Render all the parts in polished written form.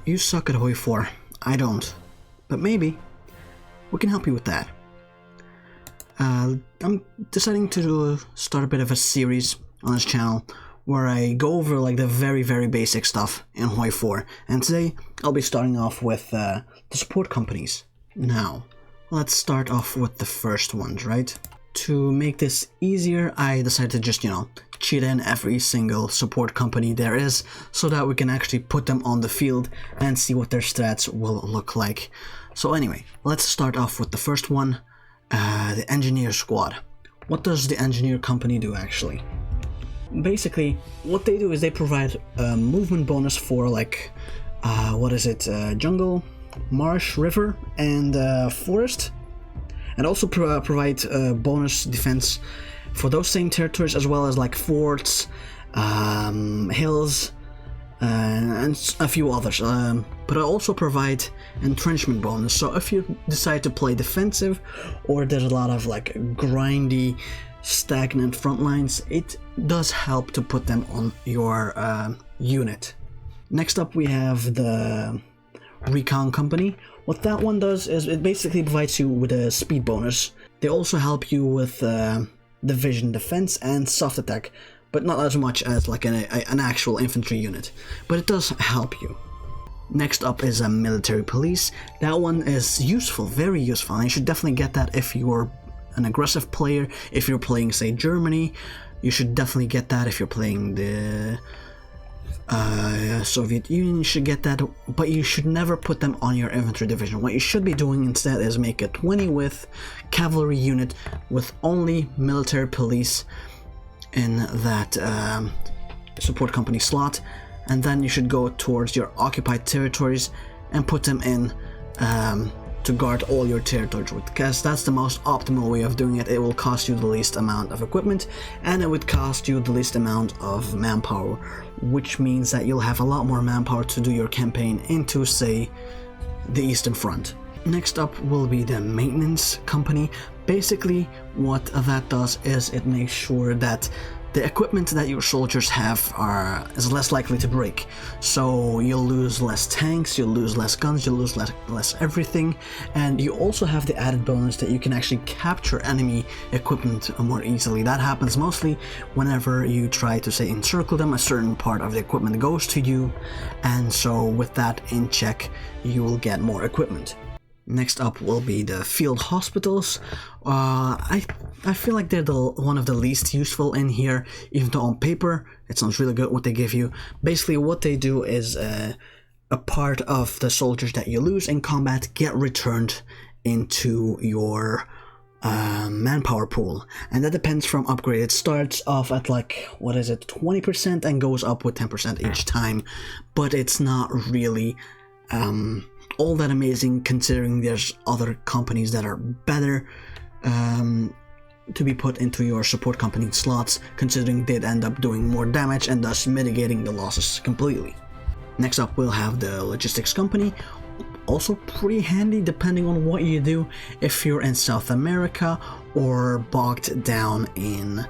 You suck at HOI4. I don't. But maybe we can help you with that. I'm deciding to start a bit of a series on this channel where I go over like the very basic stuff in HOI4, and today I'll be starting off with the support companies. Now, let's start off with the first ones, right? To make this easier, I decided to just, cheat in every single support company there is so that we can actually put them on the field and see what their stats will look like. So anyway, let's start off with the first one, the engineer squad. What does the engineer company do actually? Basically, what they do is they provide a movement bonus for like, jungle, marsh, river, and forest, and also provide bonus defense for those same territories, as well as like forts, hills, and a few others. But I also provide entrenchment bonus, so if you decide to play defensive, or there's a lot of like grindy, stagnant front lines, it does help to put them on your unit. Next up we have the Recon Company. What that one does is it basically provides you with a speed bonus. They also help you with division defense and soft attack, but not as much as like an actual infantry unit, but it does help you. Next up is a military police. That one is useful, very useful, and you should definitely get that if you're an aggressive player. If you're playing, say, Germany, you should definitely get that. If you're playing the Soviet Union, you should get that, but you should never put them on your infantry division. What you should be doing instead is make a 20 with cavalry unit with only military police in that support company slot, and then you should go towards your occupied territories and put them in to guard all your territories with, because that's the most optimal way of doing it. It will cost you the least amount of equipment, and it would cost you the least amount of manpower, which means that you'll have a lot more manpower to do your campaign into, say, the Eastern Front. Next up will be the maintenance company. Basically, what that does is it makes sure that the equipment that your soldiers have is less likely to break. So you'll lose less tanks, you'll lose less guns, you'll lose less everything, and you also have the added bonus that you can actually capture enemy equipment more easily. That happens mostly whenever you try to, say, encircle them. A certain part of the equipment goes to you, and so with that in check, you will get more equipment. Next up will be the field hospitals. I feel like they're one of the least useful in here, even though on paper it sounds really good what they give you. Basically what they do is a part of the soldiers that you lose in combat get returned into your manpower pool, and that depends from upgrade. It starts off at like 20% and goes up with 10% each time, but it's not really all that amazing, considering there's other companies that are better to be put into your support company slots, considering they'd end up doing more damage and thus mitigating the losses completely. Next up we'll have the logistics company. Also pretty handy depending on what you do. If you're in South America or bogged down in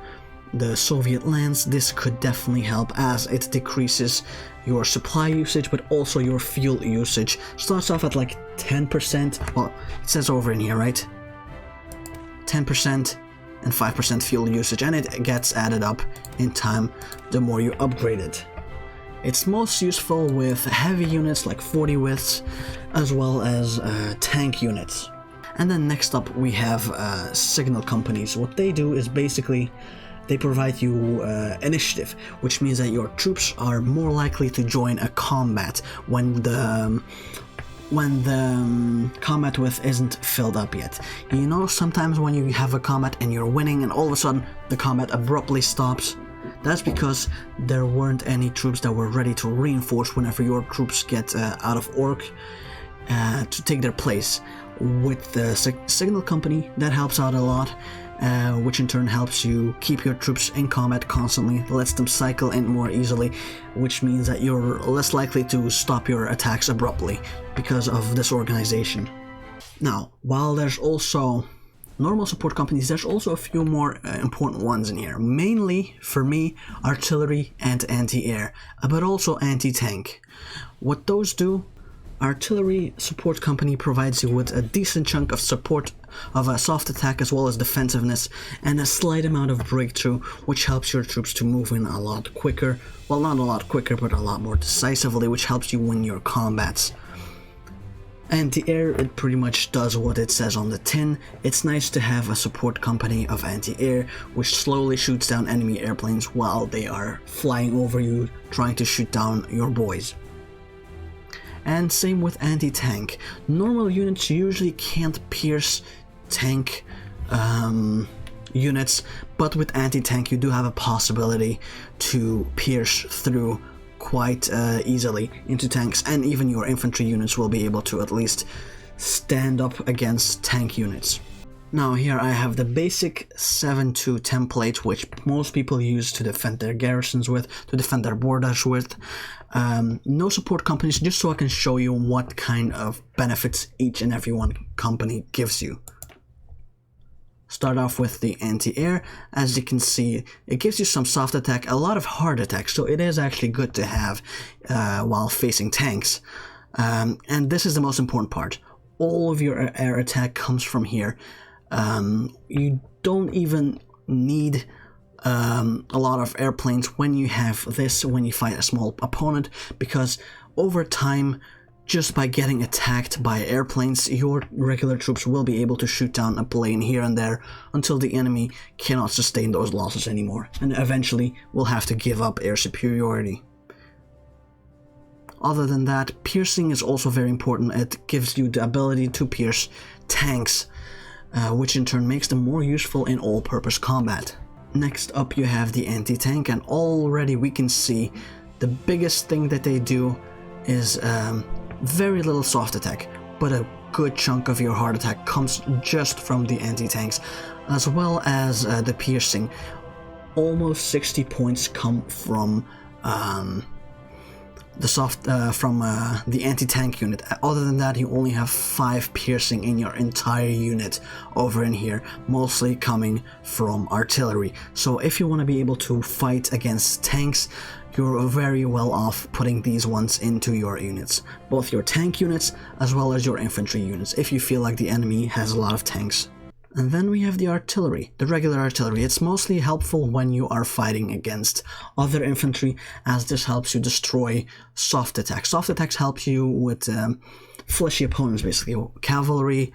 the Soviet lands, this could definitely help, as it decreases your supply usage but also your fuel usage. Starts off at like 10%, well, it says over in here, right? 10% and 5% fuel usage, and it gets added up in time the more you upgrade it. It's most useful with heavy units like 40 widths, as well as tank units. And then next up we have signal companies. What they do is basically they provide you initiative, which means that your troops are more likely to join a combat when the combat width isn't filled up yet. You know, sometimes when you have a combat and you're winning and all of a sudden the combat abruptly stops, that's because there weren't any troops that were ready to reinforce whenever your troops get out of orc to take their place. With the signal company, that helps out a lot, which in turn helps you keep your troops in combat constantly, lets them cycle in more easily, which means that you're less likely to stop your attacks abruptly because of this organization. Now, while there's also normal support companies, there's also a few more important ones in here. Mainly, for me, artillery and anti-air, but also anti-tank. What those do Artillery Support Company provides you with a decent chunk of support of a soft attack as well as defensiveness, and a slight amount of breakthrough, which helps your troops to move in a lot quicker. Well, not a lot quicker, but a lot more decisively, which helps you win your combats. Anti-air, it pretty much does what it says on the tin. It's nice to have a support company of anti-air, which slowly shoots down enemy airplanes while they are flying over you, trying to shoot down your boys. And same with anti-tank. Normal units usually can't pierce tank units, but with anti-tank you do have a possibility to pierce through quite easily into tanks, and even your infantry units will be able to at least stand up against tank units. Now here I have the basic 7-2 template, which most people use to defend their garrisons with, to defend their borders with. No support companies, just so I can show you what kind of benefits each and every one company gives you. Start off with the anti-air. As you can see, it gives you some soft attack, a lot of hard attack, so it is actually good to have while facing tanks. And this is the most important part. All of your air attack comes from here. You don't even need a lot of airplanes when you have this, when you fight a small opponent, because over time, just by getting attacked by airplanes, your regular troops will be able to shoot down a plane here and there until the enemy cannot sustain those losses anymore, and eventually will have to give up air superiority. Other than that, piercing is also very important. It gives you the ability to pierce tanks, which in turn makes them more useful in all-purpose combat. Next up you have the anti-tank, and already we can see the biggest thing that they do is very little soft attack, but a good chunk of your hard attack comes just from the anti-tanks, as well as the piercing. Almost 60 points come from the anti-tank unit. Other than that, you only have 5 piercing in your entire unit over in here, mostly coming from artillery. So if you want to be able to fight against tanks, you're very well off putting these ones into your units, both your tank units as well as your infantry units, if you feel like the enemy has a lot of tanks. And then we have the artillery, the regular artillery. It's mostly helpful when you are fighting against other infantry, as this helps you destroy soft attacks. Soft attacks help you with fleshy opponents, basically, cavalry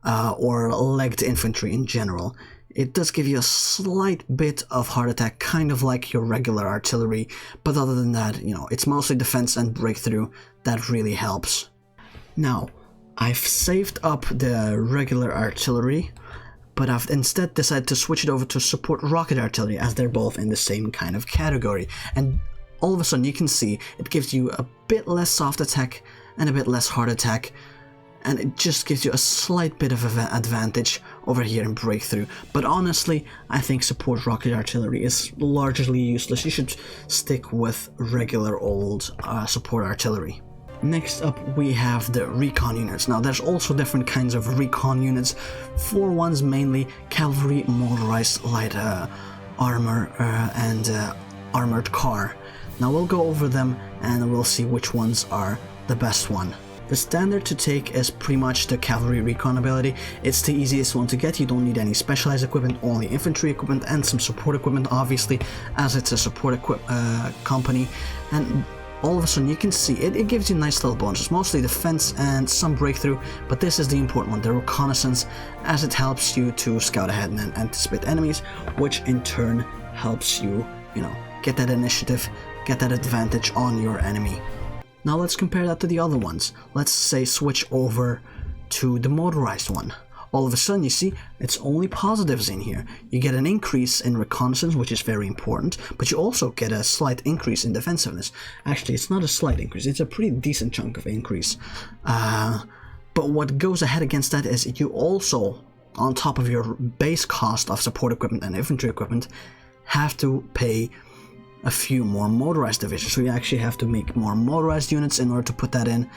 or legged infantry in general. It does give you a slight bit of hard attack, kind of like your regular artillery, but other than that, you know, it's mostly defense and breakthrough that really helps. Now, I've saved up the regular artillery, but I've instead decided to switch it over to support rocket artillery, as they're both in the same kind of category. And all of a sudden you can see it gives you a bit less soft attack and a bit less hard attack, and it just gives you a slight bit of an advantage over here in breakthrough. But honestly, I think support rocket artillery is largely useless. You should stick with regular old support artillery. Next up we have the Recon units. Now there's also different kinds of Recon units. For ones mainly cavalry, motorized light armor and armored car. Now we'll go over them and we'll see which ones are the best one. The standard to take is pretty much the cavalry recon ability. It's the easiest one to get. You don't need any specialized equipment, only infantry equipment and some support equipment, obviously, as it's a support company. And all of a sudden you can see it gives you nice little bonuses, mostly defense and some breakthrough, but this is the important one, the Reconnaissance, as it helps you to scout ahead and anticipate enemies, which in turn helps you, get that initiative, get that advantage on your enemy. Now let's compare that to the other ones. Let's say switch over to the motorized one. All of a sudden you see it's only positives in here. You get an increase in reconnaissance, which is very important, but you also get a slight increase in defensiveness. Actually, it's not a slight increase, it's a pretty decent chunk of increase. But what goes ahead against that is you also, on top of your base cost of support equipment and infantry equipment, have to pay a few more motorized divisions. So you actually have to make more motorized units in order to put that in.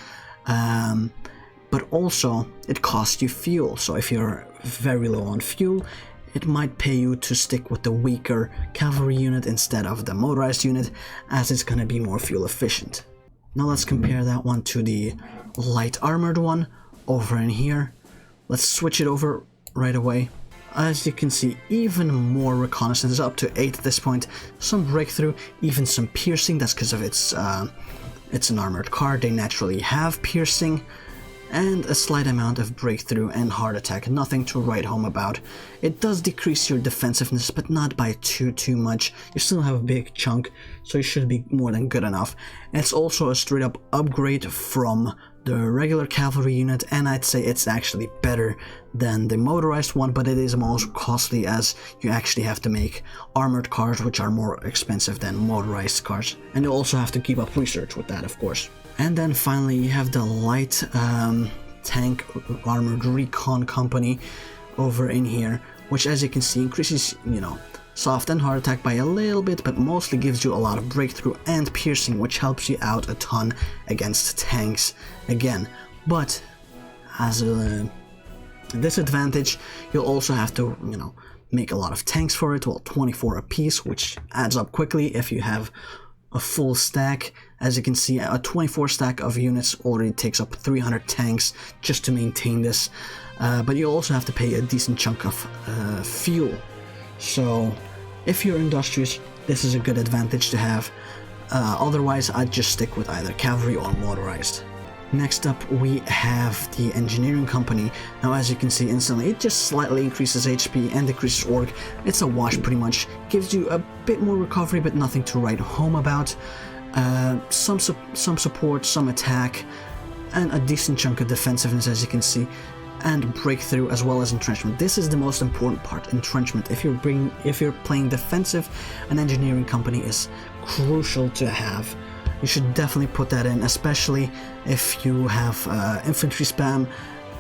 But also it costs you fuel. So if you're very low on fuel, it might pay you to stick with the weaker cavalry unit instead of the motorized unit, as it's going to be more fuel efficient. Now let's compare that one to the light armored one over in here. Let's switch it over right away. As you can see, even more reconnaissance, up to 8 at this point, some breakthrough, even some piercing. That's because of it's an armored car, they naturally have piercing, and a slight amount of breakthrough and heart attack, nothing to write home about. It does decrease your defensiveness, but not by too much. You still have a big chunk, so you should be more than good enough. It's also a straight up upgrade from the regular cavalry unit, and I'd say it's actually better than the motorized one, but it is most costly as you actually have to make armored cars, which are more expensive than motorized cars, and you also have to keep up research with that, of course. And then finally you have the light tank armored Recon Company over in here, which, as you can see, increases, you know, soft and hard attack by a little bit, but mostly gives you a lot of breakthrough and piercing, which helps you out a ton against tanks again. But as a disadvantage, you'll also have to, you know, make a lot of tanks for it. Well, 24 apiece, which adds up quickly if you have a full stack. As you can see, a 24 stack of units already takes up 300 tanks just to maintain this, but you also have to pay a decent chunk of fuel. So if you're industrious, this is a good advantage to have. Otherwise, I'd just stick with either cavalry or motorized. Next up, we have the engineering company. Now, as you can see instantly, it just slightly increases HP and decreases org. It's a wash pretty much. Gives you a bit more recovery, but nothing to write home about. Some support, some attack, and a decent chunk of defensiveness, as you can see, and breakthrough, as well as entrenchment. This is the most important part, entrenchment. If you're playing defensive, an engineering company is crucial to have. You should definitely put that in, especially if you have infantry spam.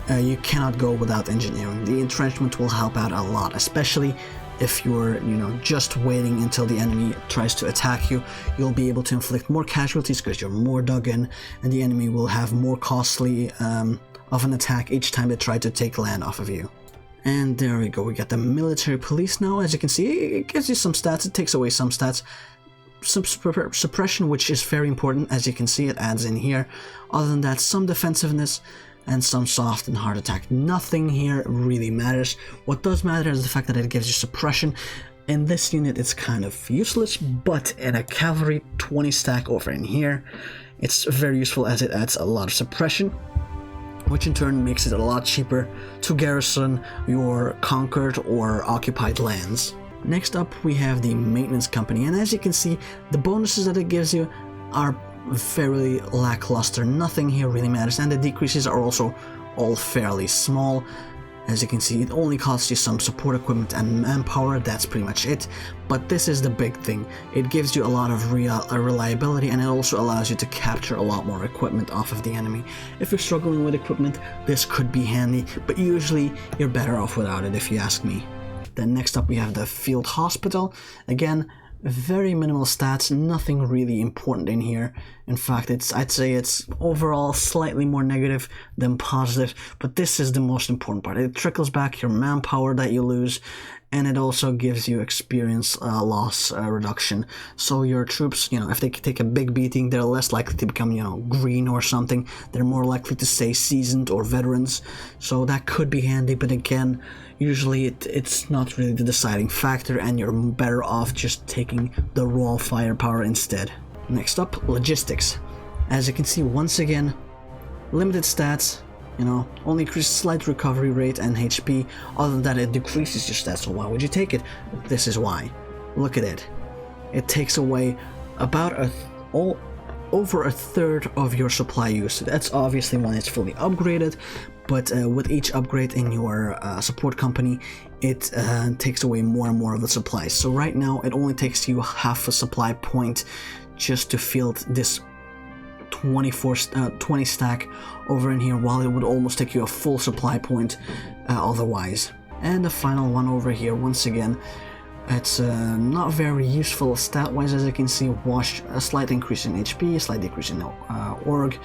You cannot go without engineering. The entrenchment will help out a lot, especially if you're, you know, just waiting until the enemy tries to attack you. You'll be able to inflict more casualties because you're more dug in, and the enemy will have more costly of an attack each time they try to take land off of you. And there we go, we got the military police now. As you can see, it gives you some stats, it takes away some stats. Some suppression, which is very important, as you can see, it adds in here. Other than that, some defensiveness and some soft and hard attack. Nothing here really matters. What does matter is the fact that it gives you suppression. In this unit it's kind of useless, but in a cavalry 20 stack over in here, it's very useful as it adds a lot of suppression, which in turn makes it a lot cheaper to garrison your conquered or occupied lands. Next up, we have the maintenance company, and as you can see, the bonuses that it gives you are fairly lackluster. Nothing here really matters, and the decreases are also all fairly small. As you can see, it only costs you some support equipment and manpower, that's pretty much it. But this is the big thing. It gives you a lot of reliability, and it also allows you to capture a lot more equipment off of the enemy. If you're struggling with equipment, this could be handy, but usually you're better off without it, if you ask me. Then next up we have the field hospital. Again, very minimal stats, nothing really important in here. In fact, I'd say it's overall slightly more negative than positive, but this is the most important part. It trickles back your manpower that you lose, and it also gives you experience loss reduction. So your troops, you know, if they take a big beating, they're less likely to become, you know, green or something. They're more likely to stay seasoned or veterans. So that could be handy, but again, usually it's not really the deciding factor, and you're better off just taking the raw firepower instead. Next up, logistics. As you can see, once again, limited stats, you know, only increases slight recovery rate and HP. Other than that, it decreases your stats, so why would you take it? This is why. Look at it. It takes away about over a third of your supply use. That's obviously when it's fully upgraded, but with each upgrade in your support company, it takes away more and more of the supplies. So right now, it only takes you half a supply point just to field this 20 stack over in here, while it would almost take you a full supply point otherwise. And the final one over here, once again, it's not very useful stat-wise. As you can see, a slight increase in HP, a slight decrease in org.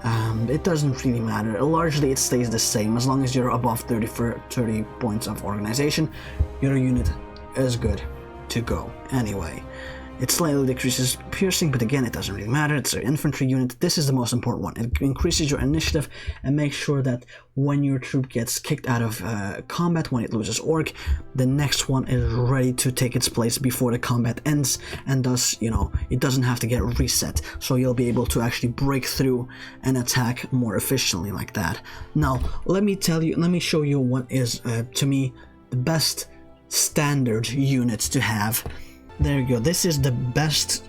It doesn't really matter. Largely it stays the same. As long as you're above 30 points of organization, your unit is good to go anyway. It slightly decreases piercing, but again, it doesn't really matter. It's an infantry unit. This is the most important one. It increases your initiative and makes sure that when your troop gets kicked out of combat, when it loses orc, the next one is ready to take its place before the combat ends, and thus, you know, it doesn't have to get reset. So you'll be able to actually break through and attack more efficiently like that. Now, let me show you what is, to me, the best standard units to have. There you go. This is the best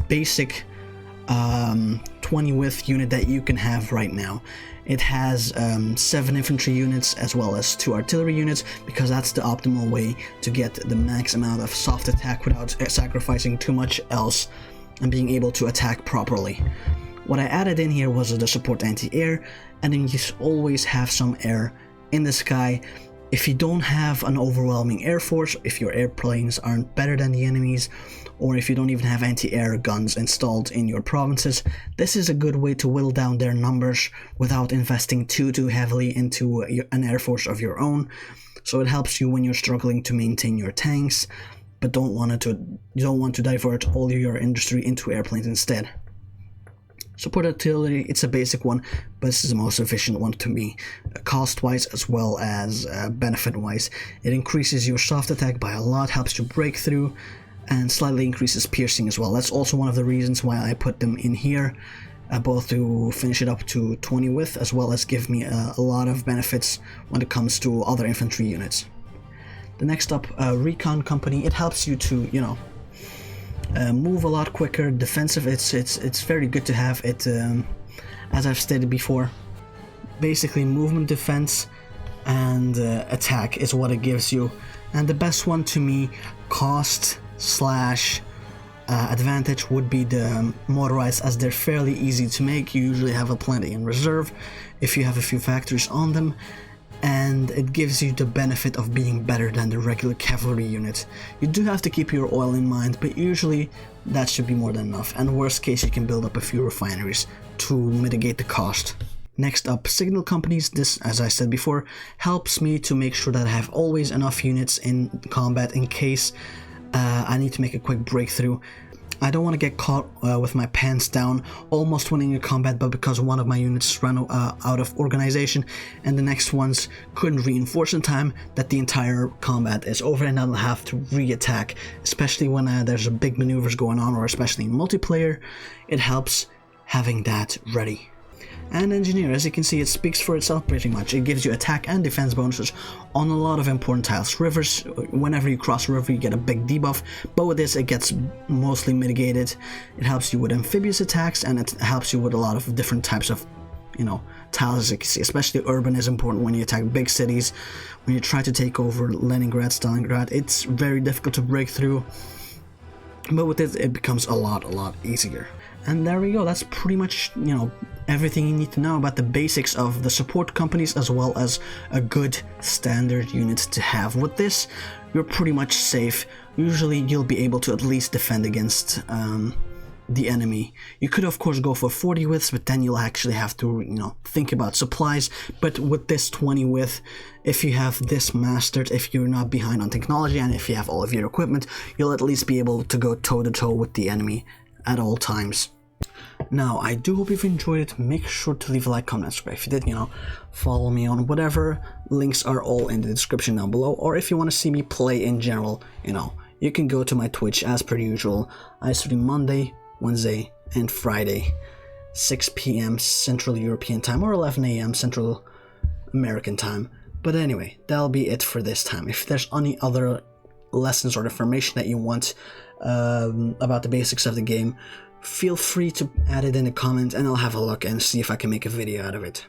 basic 20 width unit that you can have right now. It has 7 infantry units as well as 2 artillery units, because that's the optimal way to get the max amount of soft attack without sacrificing too much else and being able to attack properly. What I added in here was the support anti-air, and then you always have some air in the sky. If you don't have an overwhelming air force, if your airplanes aren't better than the enemies, or if you don't even have anti-air guns installed in your provinces, this is a good way to whittle down their numbers without investing too heavily into an air force of your own. So it helps you when you're struggling to maintain your tanks, but you don't want to divert all your industry into airplanes instead. Support artillery, it's a basic one, but this is the most efficient one to me, cost-wise as well as benefit-wise. It increases your soft attack by a lot, helps you break through, and slightly increases piercing as well. That's also one of the reasons why I put them in here, both to finish it up to 20 width, as well as give me a lot of benefits when it comes to other infantry units. The next up, Recon Company. It helps you to, you know, move a lot quicker. Defensive, it's very good to have it. As I've stated before, basically movement, defense, and attack is what it gives you. And the best one to me, cost slash advantage, would be the motorized, as they're fairly easy to make. You usually have a plenty in reserve if you have a few factories on them, and it gives you the benefit of being better than the regular cavalry unit. You do have to keep your oil in mind, but usually that should be more than enough, and worst case you can build up a few refineries to mitigate the cost. Next up, signal companies. This, as I said before, helps me to make sure that I have always enough units in combat in case I need to make a quick breakthrough. I don't want to get caught with my pants down, almost winning a combat, but because one of my units ran out of organization and the next ones couldn't reinforce in time, that the entire combat is over and I'll have to re-attack, especially when there's a big maneuvers going on, or especially in multiplayer. It helps having that ready. And engineer, as you can see, it speaks for itself pretty much. It gives you attack and defense bonuses on a lot of important tiles. Rivers, whenever you cross a river you get a big debuff, but with this it gets mostly mitigated. It helps you with amphibious attacks, and it helps you with a lot of different types of, you know, tiles, as you can see. Especially urban is important when you attack big cities. When you try to take over Leningrad, Stalingrad, it's very difficult to break through, but with this it becomes a lot easier. And there we go. That's pretty much, you know, everything you need to know about the basics of the support companies, as well as a good standard unit to have. With this, you're pretty much safe. Usually you'll be able to at least defend against the enemy. You could of course go for 40 widths, but then you'll actually have to, you know, think about supplies. But with this 20 width, if you have this mastered, if you're not behind on technology, and if you have all of your equipment, you'll at least be able to go toe-to-toe with the enemy at all times. Now, I do hope you've enjoyed it. Make sure to leave a like, comment, subscribe. If you did, you know, follow me on whatever. Links are all in the description down below. Or if you want to see me play in general, you know, you can go to my Twitch as per usual. I stream Monday, Wednesday, and Friday, 6 p.m. Central European time, or 11 a.m. Central American time. But anyway, that'll be it for this time. If there's any other lessons or information that you want about the basics of the game, feel free to add it in the comments, and I'll have a look and see if I can make a video out of it.